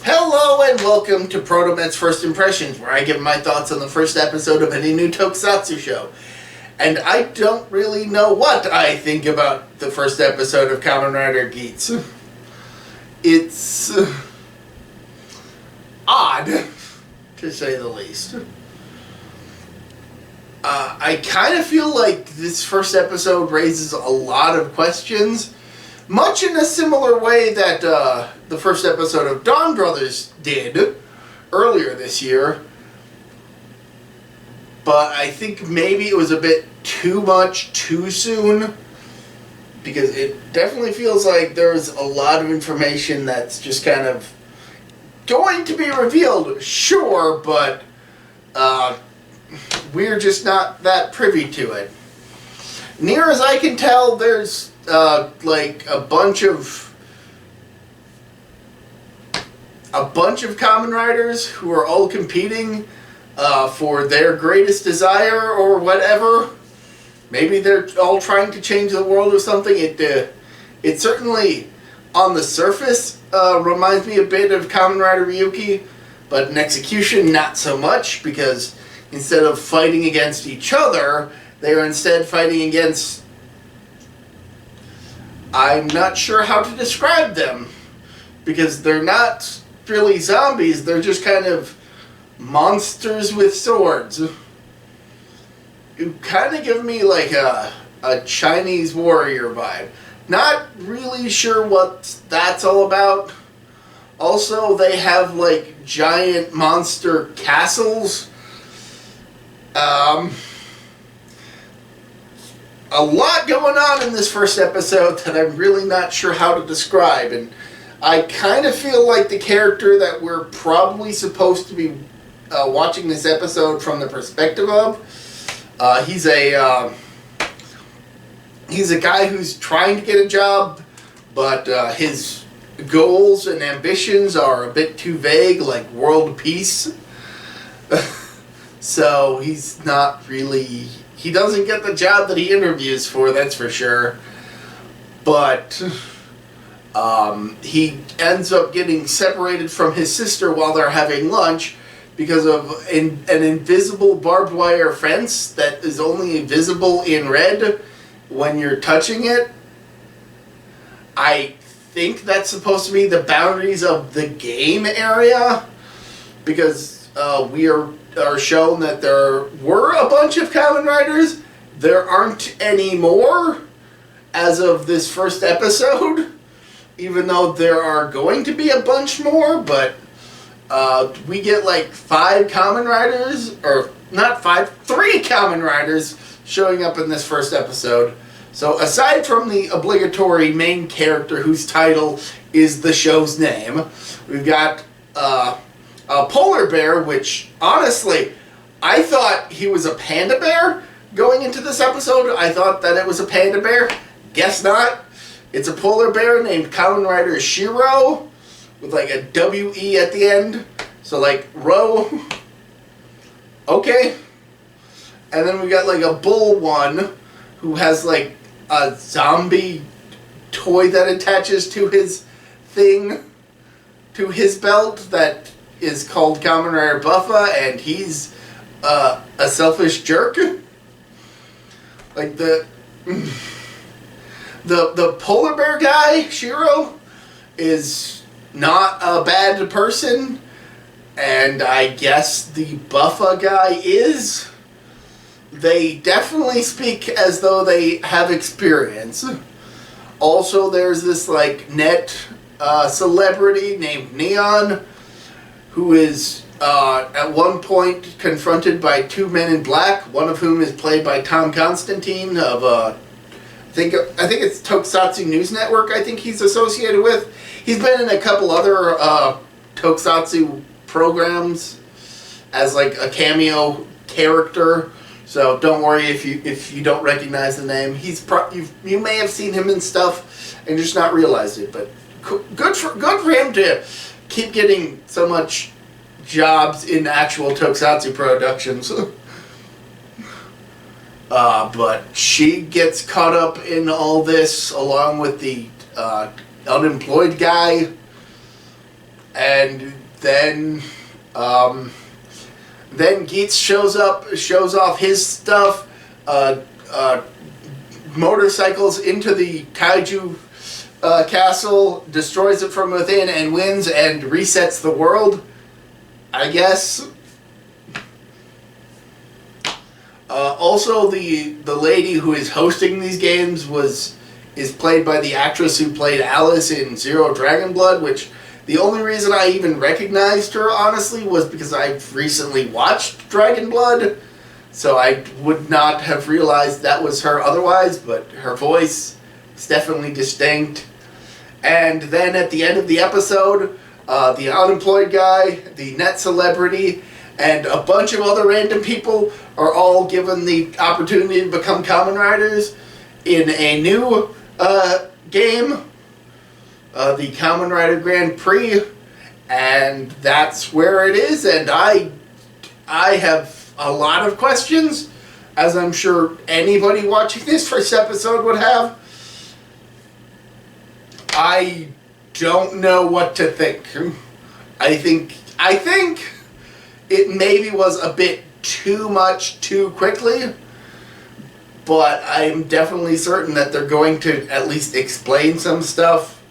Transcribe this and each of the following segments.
Hello and welcome to ProtoMet's First Impressions, where I give my thoughts on the first episode of any new tokusatsu show. And I don't really know what I think about the first episode of Kamen Rider Geats. It's odd, to say the least. I kind of feel like this first episode raises a lot of questions, much in a similar way that the first episode of Dawn Brothers did earlier this year. But I think maybe it was a bit too much too soon, because it definitely feels like there's a lot of information that's just kind of going to be revealed, sure, but we're just not that privy to it. Near as I can tell, there's like a bunch of Kamen Riders who are all competing for their greatest desire or whatever. Maybe they're all trying to change the world or something. It certainly, on the surface, reminds me a bit of Kamen Rider Ryuki, but in execution, not so much, because instead of fighting against each other, they are instead fighting against... I'm not sure how to describe them, because they're not really zombies, they're just kind of monsters with swords. You kind of give me like a Chinese warrior vibe. Not really sure what that's all about. Also, they have like giant monster castles. A lot going on in this first episode that I'm really not sure how to describe, and I kind of feel like the character that we're probably supposed to be watching this episode from the perspective of, he's a guy who's trying to get a job, but his goals and ambitions are a bit too vague, like world peace. So he's not really... He doesn't get the job that he interviews for, that's for sure. But he ends up getting separated from his sister while they're having lunch because of an invisible barbed wire fence that is only visible in red when you're touching it. I think that's supposed to be the boundaries of the game area, because we are shown that there were a bunch of Kamen Riders. There aren't any more as of this first episode, even though there are going to be a bunch more, but we get like 5 Kamen Riders, or not 5, 3 Kamen Riders showing up in this first episode. So aside from the obligatory main character whose title is the show's name, we've got a polar bear, which, honestly, I thought he was a panda bear going into this episode. I thought that it was a panda bear. Guess not. It's a polar bear named Kamen Rider Shiro, with like a W-E at the end. So like, Ro. Okay. And then we got like a bull one, who has like a zombie toy that attaches to his thing, to his belt, that is called Kamen Rider Buffa, and he's a selfish jerk. Like the polar bear guy, Shiro, is not a bad person, and I guess the Buffa guy is. They definitely speak as though they have experience. Also, there's this like net celebrity named Neon, who is at one point confronted by 2 men in black, one of whom is played by Tom Constantine of I think it's Tokusatsu News Network. I think he's associated with. He's been in a couple other Tokusatsu programs as like a cameo character. So don't worry if you don't recognize the name. You may have seen him in stuff and just not realized it. But good for him to keep getting so much jobs in actual Tokusatsu productions. But she gets caught up in all this along with the unemployed guy. And then Geats shows off his stuff, motorcycles into the kaiju castle, destroys it from within, and wins and resets the world, I guess. Also, the lady who is hosting these games is played by the actress who played Alice in Zero Dragon Blood, which the only reason I even recognized her, honestly, was because I've recently watched Dragon Blood, so I would not have realized that was her otherwise, but her voice is definitely distinct. And then at the end of the episode, the unemployed guy, the net celebrity, and a bunch of other random people are all given the opportunity to become Kamen Riders in a new game, the Kamen Rider Grand Prix, and that's where it is. And I have a lot of questions, as I'm sure anybody watching this first episode would have. I don't know what to think. I think it maybe was a bit too much too quickly, but I'm definitely certain that they're going to at least explain some stuff,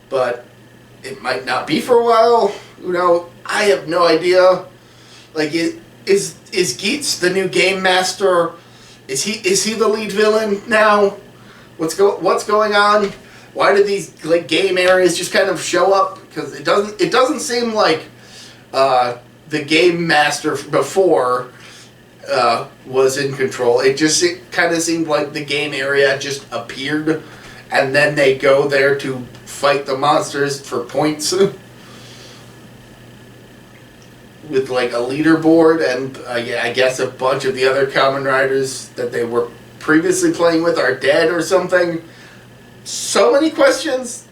but it might not be for a while. You know, I have no idea. Like, is Geats the new game master? Is he the lead villain now? What's going on? Why do these game areas just kind of show up? Because it doesn't seem like the game master before was in control. It kind of seemed like the game area just appeared, and then they go there to fight the monsters for points with like a leaderboard, and I guess a bunch of the other Kamen Riders that they were previously playing with are dead or something. So many questions.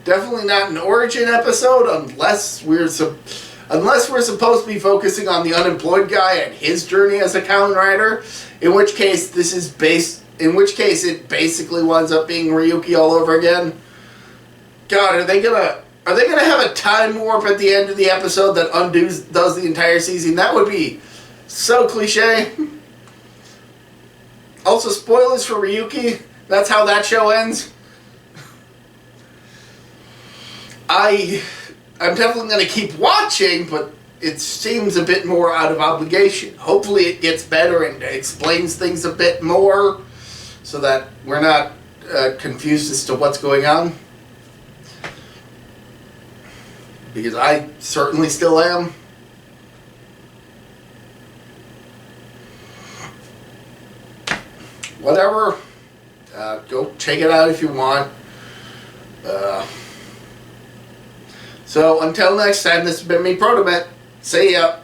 Definitely not an origin episode unless we're supposed to be focusing on the unemployed guy and his journey as a Kamen Rider. In which case it basically winds up being Ryuki all over again. God, are they gonna have a time warp at the end of the episode that does the entire season? That would be so cliche. Also, spoilers for Ryuki. That's how that show ends. I'm definitely going to keep watching, but it seems a bit more out of obligation. Hopefully it gets better and explains things a bit more so that we're not confused as to what's going on. Because I certainly still am. Whatever. Go check it out if you want. So until next time, this has been me, ProtoMet. See ya.